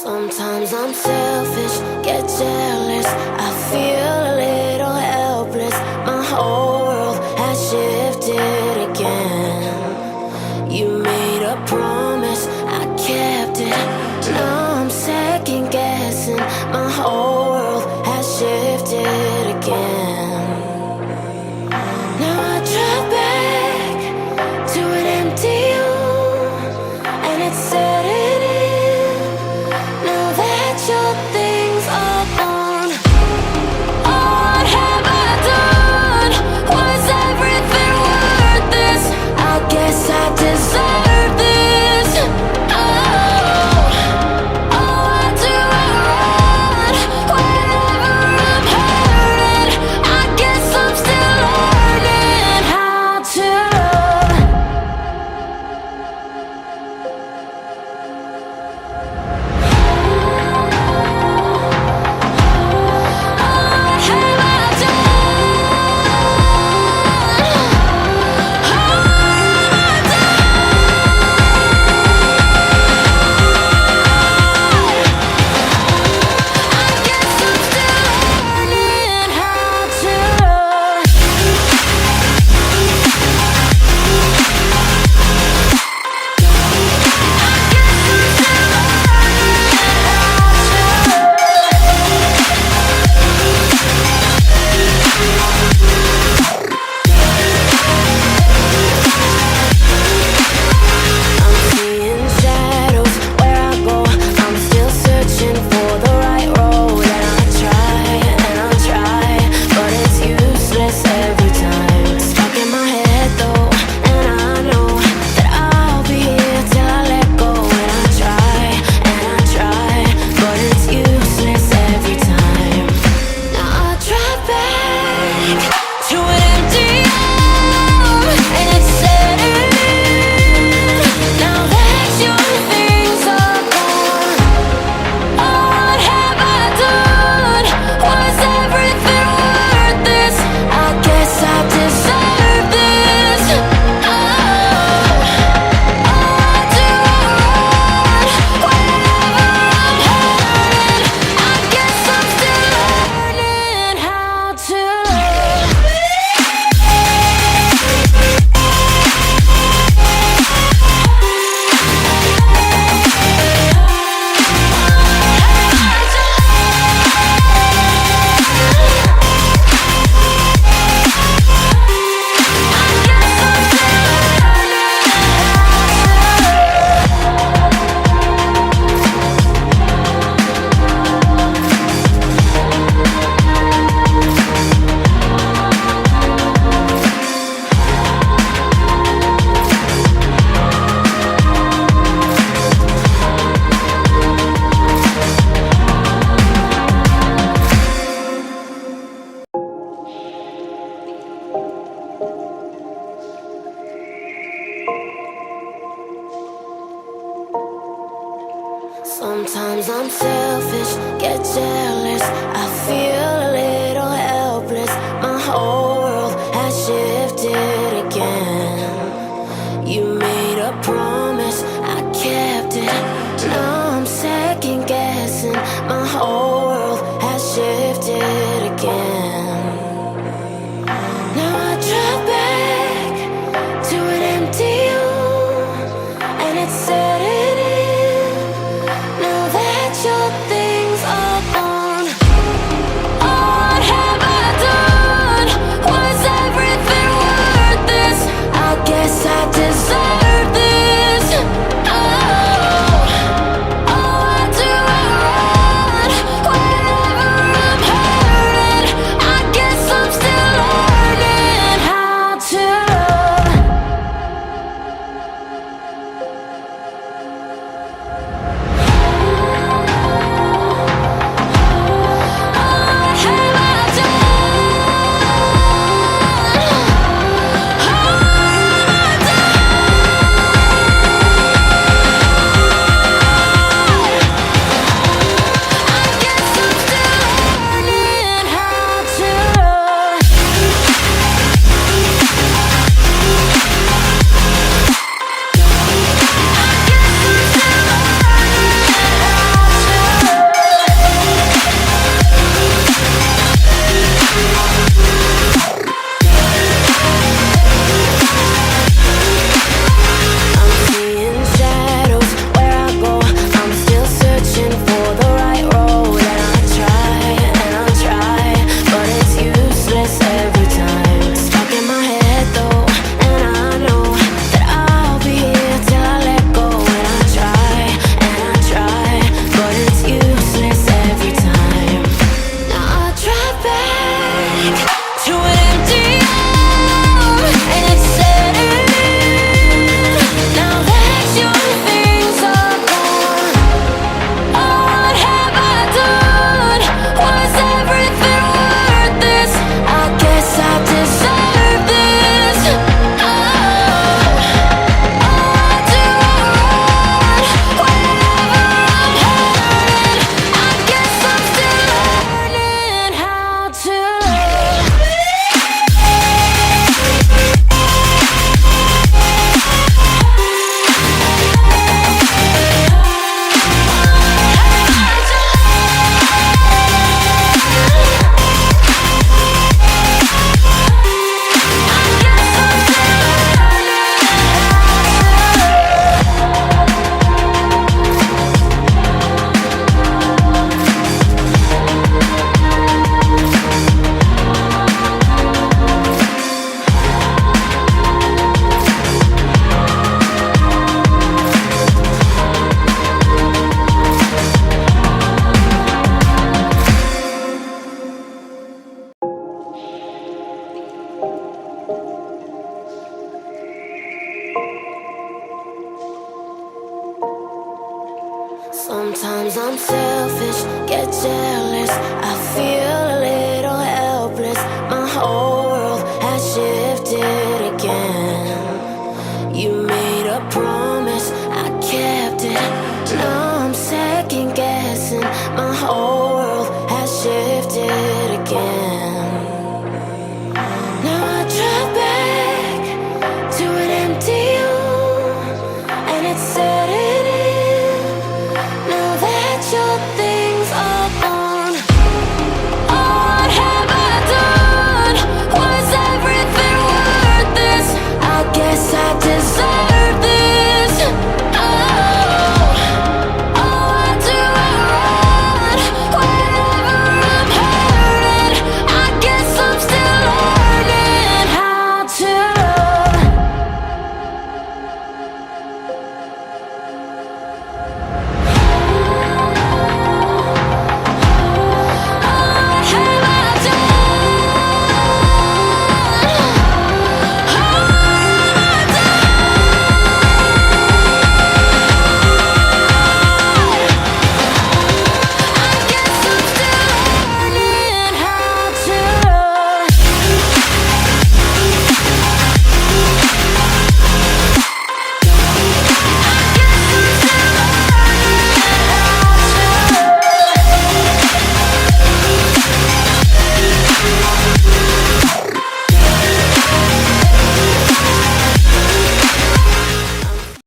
Sometimes I'm selfish, get jealous. I feel a little helpless. My whole world has shifted again. You made a promise, I kept it. Now I'm second guessing. My whole world has shifted again. Now I drive back to an empty room, and it's setting in. Now that your things are gone, what have I done? Was everything worth this? I guess I deserve this. Why do I run whenever I'm hurting? I guess I'm still learning how to love. What have I Sometimes I'm selfish, get jealous. I feel a little helpless. My whole world has shifted again. You made a promise, I kept it. Now I'm second guessing. My whole world has shifted again. Now I drive back to an empty room, and it's setting in. Now that your things are gone, Sometimes I'm selfish, get jealous. I feel a little helpless. My whole world has shifted again. You made a promise